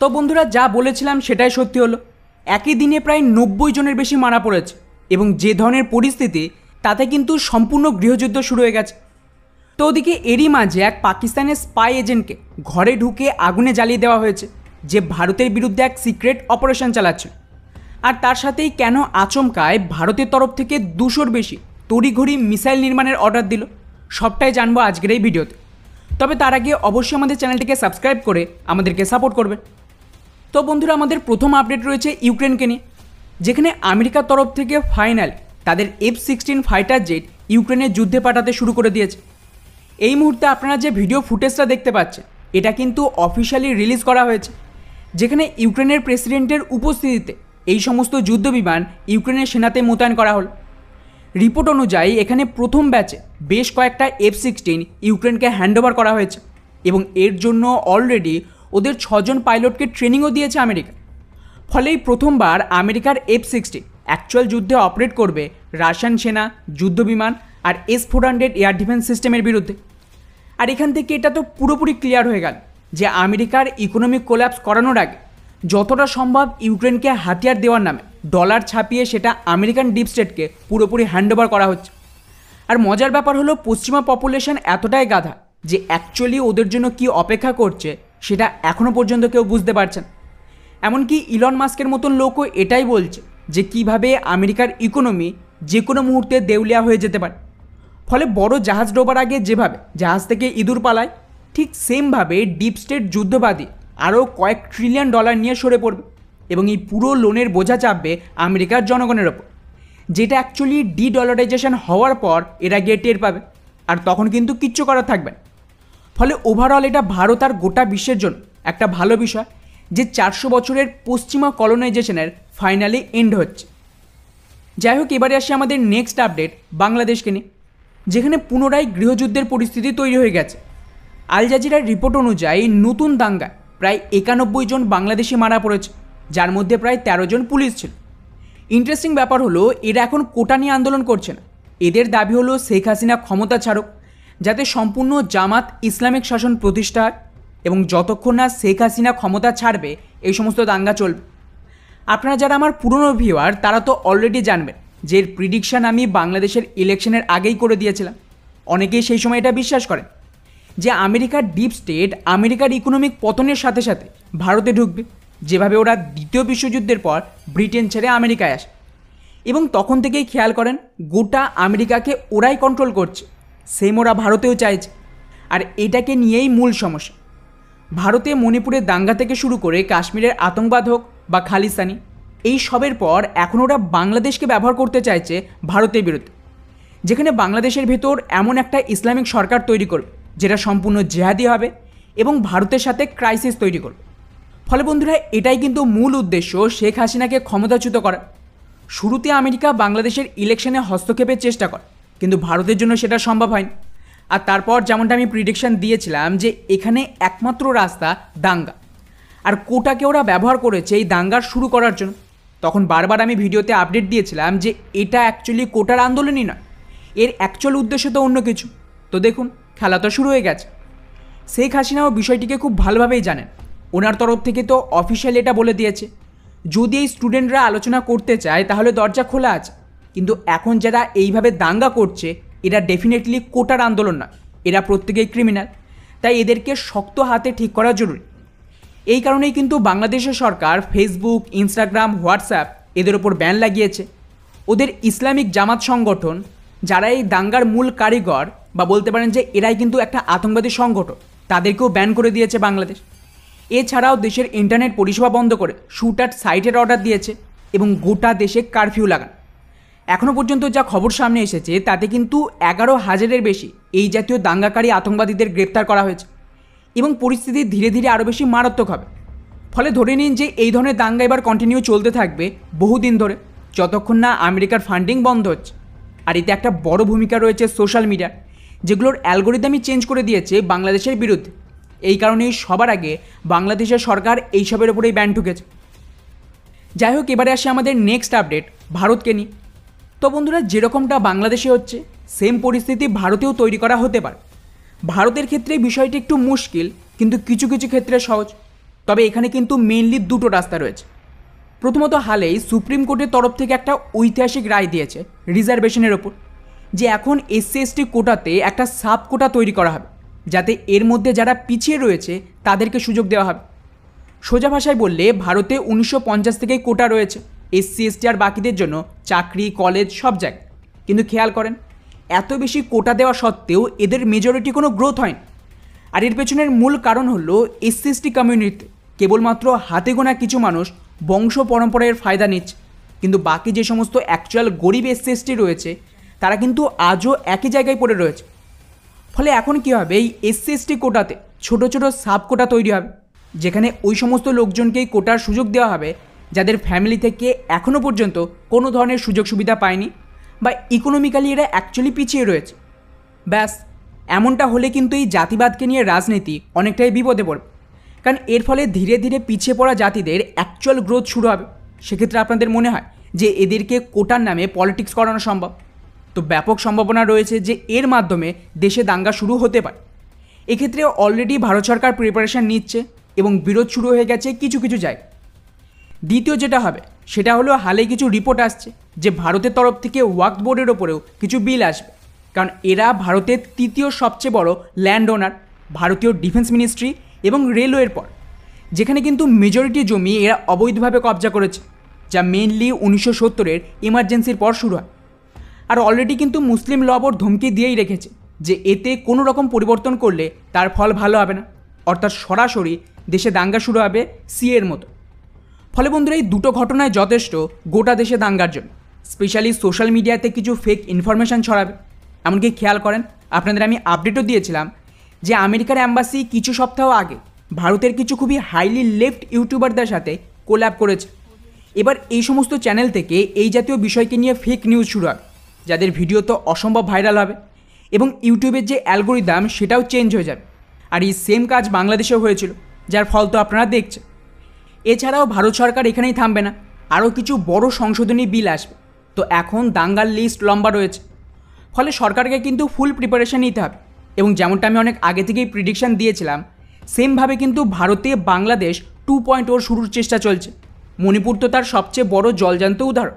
তো বন্ধুরা, যা বলেছিলাম সেটাই সত্যি হলো। একই দিনে প্রায় 90 জনের বেশি মারা পড়েছে এবং যে ধরনের পরিস্থিতি, তাতে কিন্তু সম্পূর্ণ গৃহযুদ্ধ শুরু হয়ে গেছে। তো ওদিকে এরই মাঝে এক পাকিস্তানের স্পাই এজেন্টকে ঘরে ঢুকে আগুনে জ্বালিয়ে দেওয়া হয়েছে, যে ভারতের বিরুদ্ধে এক সিক্রেট অপারেশন চালাচ্ছে। আর তার সাথেই কেন আচমকায় ভারতের তরফ থেকে 200-র বেশি তড়িঘড়ি মিসাইল নির্মাণের অর্ডার দিল, সবটাই জানবো আজকের এই ভিডিওতে। তবে তার আগে অবশ্যই আমাদের চ্যানেলটিকে সাবস্ক্রাইব করে আমাদেরকে সাপোর্ট করবেন। তো বন্ধুরা, আমাদের প্রথম আপডেট রয়েছে ইউক্রেনকে নিয়ে, যেখানে আমেরিকার তরফ থেকে ফাইনাল তাদের F-16 ফাইটার জেট ইউক্রেনের যুদ্ধে পাঠাতে শুরু করে দিয়েছে। এই মুহূর্তে আপনারা যে ভিডিও ফুটেজটা দেখতে পাচ্ছেন, এটা কিন্তু অফিশিয়ালি রিলিজ করা হয়েছে, যেখানে ইউক্রেনের প্রেসিডেন্টের উপস্থিতিতে এই সমস্ত যুদ্ধবিমান ইউক্রেনের সেনাতে মোতায়েন করা হল। রিপোর্ট অনুযায়ী এখানে প্রথম ব্যাচে বেশ কয়েকটা F-16 ইউক্রেনকে হ্যান্ডওভার করা হয়েছে এবং এর জন্য অলরেডি ওদের 6 জন পাইলটকে ট্রেনিংও দিয়েছে আমেরিকা। ফলে এই প্রথমবার আমেরিকার F-16 অ্যাকচুয়াল যুদ্ধে অপারেট করবে রাশিয়ান সেনা, যুদ্ধবিমান আর S-400 এয়ার ডিফেন্স সিস্টেমের বিরুদ্ধে। আর এখান থেকে এটা তো পুরোপুরি ক্লিয়ার হয়ে গেল যে আমেরিকার ইকোনমিক কোল্যাপস করানোর আগে যতটা সম্ভব ইউক্রেনকে হাতিয়ার দেওয়ার নামে ডলার ছাপিয়ে সেটা আমেরিকান ডিপ স্টেটকে পুরোপুরি হ্যান্ডওভার করা হচ্ছে। আর মজার ব্যাপার হলো, পশ্চিমা পপুলেশন এতটাই গাধা যে অ্যাকচুয়ালি ওদের জন্য কি অপেক্ষা করছে সেটা এখনও পর্যন্ত কেউ বুঝতে পারছেন। এমনকি ইলন মাস্কের মতন লোকও এটাই বলছে যে কিভাবে আমেরিকার ইকোনমি যে কোনো মুহূর্তে দেউলিয়া হয়ে যেতে পারে। ফলে বড় জাহাজ ডোবার আগে যেভাবে জাহাজ থেকে ইঁদুর পালায়, ঠিক সেমভাবে ডিপ স্টেট যুদ্ধবাদী আরও কয়েক ট্রিলিয়ন ডলার নিয়ে সরে পড়বে এবং এই পুরো লোনের বোঝা চাপবে আমেরিকার জনগণের ওপর, যেটা অ্যাকচুয়ালি ডলারাইজেশন হওয়ার পর এরা গিয়ে টের পাবে, আর তখন কিন্তু কিচ্ছু করার থাকবে না। ফলে ওভারঅল এটা ভারত আর গোটা বিশ্বের জন্য একটা ভালো বিষয় যে 400 বছরের পশ্চিমা কলোনাইজেশনের ফাইনালি এন্ড হচ্ছে। যাই হোক, এবারে আসি আমাদের নেক্সট আপডেট বাংলাদেশকে নিয়ে, যেখানে পুনরায় গৃহযুদ্ধের পরিস্থিতি তৈরি হয়ে গেছে। আল জাজিরার রিপোর্ট অনুযায়ী নতুন দাঙ্গায় প্রায় 91 জন বাংলাদেশি মারা পড়েছে, যার মধ্যে প্রায় 13 জন পুলিশ ছিল। ইন্টারেস্টিং ব্যাপার হলো, এরা এখন কোটা নিয়ে আন্দোলন করছে না। এদের দাবি হলো শেখ হাসিনা ক্ষমতা ছাড়ুক, যাতে সম্পূর্ণ জামাত ইসলামিক শাসন প্রতিষ্ঠা হয় এবং যতক্ষণ না শেখ হাসিনা ক্ষমতা ছাড়বে এই সমস্ত দাঙ্গা চলবে। আপনারা যারা আমার পুরনো ভিউয়ার, তারা তো অলরেডি জানবেন যে এর প্রিডিকশান আমি বাংলাদেশের ইলেকশনের আগেই করে দিয়েছিলাম। অনেকেই সেই সময় এটা বিশ্বাস করেন যে আমেরিকার ডিপ স্টেট আমেরিকার ইকোনমিক পতনের সাথে সাথে ভারতে ঢুকবে, যেভাবে ওরা দ্বিতীয় বিশ্বযুদ্ধের পর ব্রিটেন ছেড়ে আমেরিকায় আসে। এবং তখন থেকেই খেয়াল করেন গোটা আমেরিকাকে ওরাই কন্ট্রোল করছে, সেম ওরা ভারতেও চাইছে। আর এটাকে নিয়েই মূল সমস্যা। ভারতে মণিপুরের দাঙ্গা থেকে শুরু করে কাশ্মীরের আতঙ্কবাদ হোক বা খালিস্তানি, এই সবের পর এখন ওরা বাংলাদেশকে ব্যবহার করতে চাইছে ভারতের বিরুদ্ধে, যেখানে বাংলাদেশের ভেতর এমন একটা ইসলামিক সরকার তৈরি করবে যেটা সম্পূর্ণ জেহাদি হবে এবং ভারতের সাথে ক্রাইসিস তৈরি করবে। ফলে বন্ধুরা, এটাই কিন্তু মূল উদ্দেশ্য শেখ হাসিনাকে ক্ষমতাচ্যুত করা। শুরুতে আমেরিকা বাংলাদেশের ইলেকশনে হস্তক্ষেপের চেষ্টা করে, কিন্তু ভারতের জন্য সেটা সম্ভব হয়নি। আর তারপর যেমনটা আমি প্রিডিকশন দিয়েছিলাম যে এখানে একমাত্র রাস্তা দাঙ্গা, আর কোটাকে ওরা ব্যবহার করেছে এই দাঙ্গার শুরু করার জন্য। তখন বারবার আমি ভিডিওতে আপডেট দিয়েছিলাম যে এটা অ্যাকচুয়ালি কোটার আন্দোলনই নয়, এর অ্যাকচুয়াল উদ্দেশ্য তো অন্য কিছু। তো দেখুন, খেলা তো শুরু হয়ে গেছে। শেখ হাসিনাও বিষয়টিকে খুব ভালোভাবেই জানেন। ওনার তরফ থেকে তো অফিসিয়ালি এটা বলে দিয়েছে, যদি এই স্টুডেন্টরা আলোচনা করতে চায় তাহলে দরজা খোলা আছে। কিন্তু এখন যারা এইভাবে দাঙ্গা করছে, এরা ডেফিনেটলি কোটার আন্দোলন নয়, এরা প্রত্যেকেই ক্রিমিনাল। তাই এদেরকে শক্ত হাতে ঠিক করা জরুরি। এই কারণেই কিন্তু বাংলাদেশের সরকার ফেসবুক, ইনস্টাগ্রাম, হোয়াটসঅ্যাপ এদের ওপর ব্যান লাগিয়েছে। ওদের ইসলামিক জামাত সংগঠন, যারা এই দাঙ্গার মূল কারিগর বা বলতে পারেন যে এরাই কিন্তু একটা আতঙ্কবাদী সংগঠন, তাদেরকেও ব্যান করে দিয়েছে বাংলাদেশ। এছাড়াও দেশের ইন্টারনেট পরিষেবা বন্ধ করে শ্যুট অ্যাট সাইটের অর্ডার দিয়েছে এবং গোটা দেশে কারফিউ লাগান। এখনও পর্যন্ত যা খবর সামনে এসেছে তাতে কিন্তু 11,000-এর বেশি এই জাতীয় দাঙ্গাকারী আতঙ্কবাদীদের গ্রেপ্তার করা হয়েছে এবং পরিস্থিতি ধীরে ধীরে আরও বেশি মারাত্মক হবে। ফলে ধরে নিন যে এই ধরনের দাঙ্গা এবার কন্টিনিউ চলতে থাকবে বহুদিন ধরে, যতক্ষণ না আমেরিকার ফান্ডিং বন্ধ হচ্ছে। আর এতে একটা বড় ভূমিকা রয়েছে সোশ্যাল মিডিয়া, যেগুলোর অ্যালগোরিদমই চেঞ্জ করে দিয়েছে বাংলাদেশের বিরুদ্ধে। এই কারণেই সবার আগে বাংলাদেশের সরকার এইসবের ওপরেই ব্যান ঠুকেছে। যাই হোক, এবারে আসে আমাদের নেক্সট আপডেট ভারতকে নিয়ে। তো বন্ধুরা, যেরকমটা বাংলাদেশে হচ্ছে সেম পরিস্থিতি ভারতেও তৈরি করা হতে পারে। ভারতের ক্ষেত্রে বিষয়টি একটু মুশকিল, কিন্তু কিছু কিছু ক্ষেত্রে সহজ। তবে এখানে কিন্তু মেইনলি দুটো রাস্তা রয়েছে। প্রথমত হালেই সুপ্রিম কোর্টের তরফ থেকে একটা ঐতিহাসিক রায় দিয়েছে রিজার্ভেশনের ওপর, যে এখন এসসি এসটি কোটাতে একটা সাব কোটা তৈরি করা হবে, যাতে এর মধ্যে যারা পিছিয়ে রয়েছে তাদেরকে সুযোগ দেওয়া হবে। সোজা ভাষায় বললে ভারতে 1950 থেকেই কোটা রয়েছে এসসি এসটি আর বাকিদের জন্য চাকরি, কলেজ সব জায়গায়। কিন্তু খেয়াল করেন, এত বেশি কোটা দেওয়া সত্ত্বেও এদের মেজরিটি কোনো গ্রোথ হয়নি। আর এর পেছনের মূল কারণ হলো এসসি এসটি কমিউনিটিতে কেবলমাত্র হাতে গোনা কিছু মানুষ বংশ পরম্পরার ফায়দা নিচ্ছে, কিন্তু বাকি যে সমস্ত অ্যাকচুয়াল গরিব এসসি এসটি রয়েছে তারা কিন্তু আজও একই জায়গায় পড়ে রয়েছে। ফলে এখন কী হবে, এই এসসি এসটি কোটাতে ছোটো ছোটো সাব কোটা তৈরি হবে, যেখানে ওই সমস্ত লোকজনকেই কোটার সুযোগ দেওয়া হবে যাদের ফ্যামিলি থেকে এখনও পর্যন্ত কোনো ধরনের সুযোগ সুবিধা পায়নি বা ইকোনমিক্যালি এরা অ্যাকচুয়ালি পিছিয়ে রয়েছে। ব্যাস, এমনটা হলে কিন্তু এই জাতিবাদকে নিয়ে রাজনীতি অনেকটাই বিপদে পড়বে, কারণ এর ফলে ধীরে ধীরে পিছিয়ে পড়া জাতিদের অ্যাকচুয়াল গ্রোথ শুরু হবে। সেক্ষেত্রে আপনাদের মনে হয় যে এদেরকে কোটার নামে পলিটিক্স করানো সম্ভব? তো ব্যাপক সম্ভাবনা রয়েছে যে এর মাধ্যমে দেশে দাঙ্গা শুরু হতে পারে। এক্ষেত্রে অলরেডি ভারত সরকার প্রিপারেশান নিচ্ছে এবং বিরোধ শুরু হয়ে গেছে কিছু কিছু জায়গায়। দ্বিতীয় যেটা হবে সেটা হলো, হালে কিছু রিপোর্ট আসছে যে ভারতের তরফ থেকে ওয়াকফ বোর্ডের ওপরেও কিছু বিল আসবে, কারণ এরা ভারতের তৃতীয় সবচেয়ে বড় ল্যান্ড ওনার ভারতীয় ডিফেন্স মিনিস্ট্রি এবং রেলওয়ের পর, যেখানে কিন্তু মেজরিটি জমি এরা অবৈধভাবে কবজা করেছে, যা মেইনলি 1970-এর ইমার্জেন্সির পর শুরু হয়। আর অলরেডি কিন্তু মুসলিম ল বোর্ড ধমকি দিয়েই রেখেছে যে এতে কোনো রকম পরিবর্তন করলে তার ফল ভালো হবে না, অর্থাৎ সরাসরি দেশে দাঙ্গা শুরু হবে সিএর মতো। ফলে বন্ধুরা, এই দুটো ঘটনায় যথেষ্ট গোটা দেশে দাঙ্গার জন্য। স্পেশালি সোশ্যাল মিডিয়াতে কিছু ফেক ইনফরমেশান ছড়াবে। এমনকি খেয়াল করেন, আপনাদের আমি আপডেটও দিয়েছিলাম যে আমেরিকার অ্যাম্বাসি কিছু সপ্তাহ আগে ভারতের কিছু খুবই হাইলি লেফট ইউটিউবারদের সাথে কোল্যাব করেছে। এবার এই সমস্ত চ্যানেল থেকে এই জাতীয় বিষয়কে নিয়ে ফেক নিউজ শুরু হবে, যাদের ভিডিও তো অসম্ভব ভাইরাল হবে এবং ইউটিউবের যে অ্যালগোরিদম সেটাও চেঞ্জ হয়ে যাবে। আর এই সেম কাজ বাংলাদেশেও হয়েছিল, যার ফল তো আপনারা দেখছেন। এছাড়াও ভারত সরকার এখানেই থামবে না, আরও কিছু বড় সংশোধনী বিল আসবে। তো এখন দাঙ্গার লিস্ট লম্বা রয়েছে, ফলে সরকারকে কিন্তু ফুল প্রিপারেশন নিতে হবে। এবং যেমনটা আমি অনেক আগে থেকেই প্রিডিকশান দিয়েছিলাম, সেমভাবে কিন্তু ভারতে বাংলাদেশ 2.0 শুরুর চেষ্টা চলছে। মণিপুর তো তার সবচেয়ে বড় জলজান্ত উদাহরণ।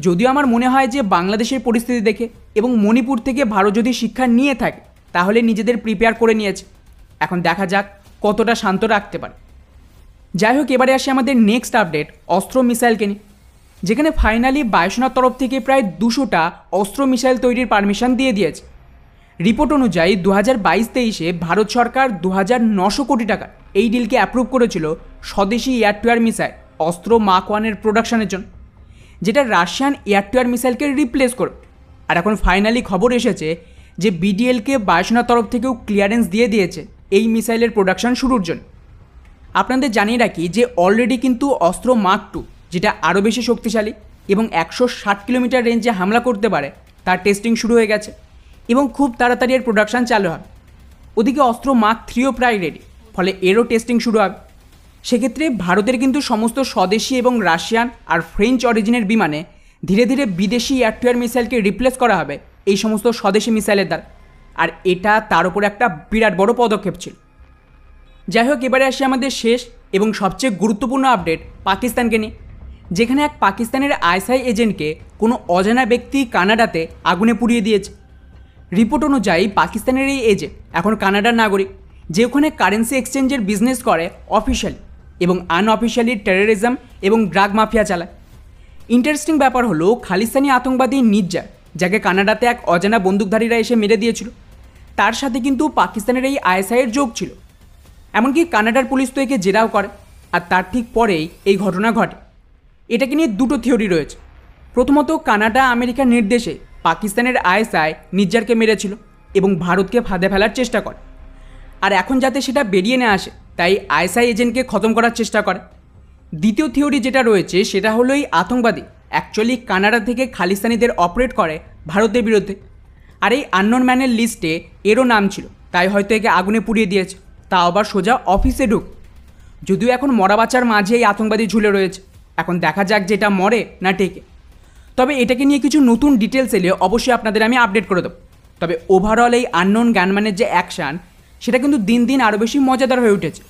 যদিও আমার মনে হয় যে বাংলাদেশের পরিস্থিতি দেখে এবং মণিপুর থেকে ভারত যদি শিক্ষা নিয়ে থাকে তাহলে নিজেদের প্রিপেয়ার করে নিয়েছে। এখন দেখা যাক কতটা শান্ত রাখতে পারে। যাই হোক, এবারে আসি আমাদের নেক্সট আপডেট অস্ত্র মিসাইলকে নিয়ে, যেখানে ফাইনালি বায়ুসেনার তরফ থেকে প্রায় 200টা অস্ত্র মিসাইল তৈরির পারমিশন দিয়ে দিয়েছে। রিপোর্ট অনুযায়ী 2022-23-এ ভারত সরকার 2900 কোটি টাকা এই ডিলকে অ্যাপ্রুভ করেছিল স্বদেশি এয়ার টু এয়ার মিসাইল অস্ত্র মার্ক 1-এর প্রোডাকশনের জন্য, যেটা রাশিয়ান এয়ার টু এয়ার মিসাইলকে রিপ্লেস করবে। আর এখন ফাইনালি খবর এসেছে যে বিডিএলকে বায়ুসেনার তরফ থেকেও ক্লিয়ারেন্স দিয়ে দিয়েছে এই মিসাইলের প্রোডাকশন শুরুর জন্য। আপনাদের জানিয়ে রাখি যে অলরেডি কিন্তু অস্ত্র মার্ক 2, যেটা আরও বেশি শক্তিশালী এবং 160 কিলোমিটার রেঞ্জে হামলা করতে পারে, তার টেস্টিং শুরু হয়ে গেছে এবং খুব তাড়াতাড়ি এর প্রোডাকশান চালু হবে। ওদিকে অস্ত্র মার্ক 3ও প্রায় রেডি, ফলে এরও টেস্টিং শুরু হবে। সেক্ষেত্রে ভারতের কিন্তু সমস্ত স্বদেশি এবং রাশিয়ান আর ফ্রেঞ্চ অরিজিনের বিমানে ধীরে ধীরে বিদেশি এয়ার টু এয়ার মিসাইলকে রিপ্লেস করা হবে এই সমস্ত স্বদেশি মিসাইলের দ্বারা। আর এটা তার উপর একটা বিরাট বড় পদক্ষেপ ছিল। যাই হোক, এবারে আসি আমাদের শেষ এবং সবচেয়ে গুরুত্বপূর্ণ আপডেট পাকিস্তানকে নিয়ে, যেখানে এক পাকিস্তানের আইএসআই এজেন্টকে কোনো অজানা ব্যক্তি কানাডাতে আগুনে পুড়িয়ে দিয়েছে। রিপোর্ট অনুযায়ী পাকিস্তানের এই এজেন্ট এখন কানাডার নাগরিক, যে ওখানে কারেন্সি এক্সচেঞ্জের বিজনেস করে অফিশিয়ালি এবং আনঅফিশিয়ালি টেরোরিজম এবং ড্রাগ মাফিয়া চালায়। ইন্টারেস্টিং ব্যাপার হলো, খালিস্তানি আতঙ্কবাদী নির্যার, যাকে কানাডাতে এক অজানা বন্দুকধারীরা এসে মেরে দিয়েছিল, তার সাথে কিন্তু পাকিস্তানের এই আইএসআইয়ের যোগ ছিল। এমনকি কানাডার পুলিশ তো একে জেরাও করে। আর তার ঠিক পরেই এই ঘটনা ঘটে। এটাকে নিয়ে দুটো থিওরি রয়েছে। প্রথমত, কানাডা আমেরিকার নির্দেশে পাকিস্তানের আইএসআই নির্জারকে মেরেছিল এবং ভারতকে ফাঁদে ফেলার চেষ্টা করে। আর এখন যাতে সেটা বেরিয়ে না আসে, তাই আইএসআই এজেন্টকে খতম করার চেষ্টা করে। দ্বিতীয় থিওরি যেটা রয়েছে সেটা হলো, এই আতঙ্কবাদী অ্যাকচুয়ালি কানাডা থেকে খালিস্তানিদের অপারেট করে ভারতের বিরুদ্ধে। আর এই আননোন ম্যানের লিস্টে এরও নাম ছিল, তাই হয়তো একে আগুনে পুড়িয়ে দিয়েছে, তা আবার সোজা অফিসে ঢুক। যদিও এখন মরা বাচ্চার মাঝে এই আতঙ্কবাদী ঝুলে রয়েছে, এখন দেখা যাক যে এটা মরে না টেকে। তবে এটাকে নিয়ে কিছু নতুন ডিটেলস এলে অবশ্যই আপনাদের আমি আপডেট করে দেবো। তবে ওভারঅল এই আননোন গানম্যানের যে অ্যাকশান, সেটা কিন্তু দিন দিন আরও বেশি মজাদার হয়ে উঠেছে।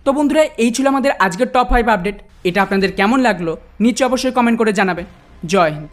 তো বন্ধুরা, এই ছিল আমাদের আজকের টপ 5 আপডেট। এটা আপনাদের কেমন লাগলো নিচে অবশ্যই কমেন্ট করে জানাবেন। জয় হিন্দ।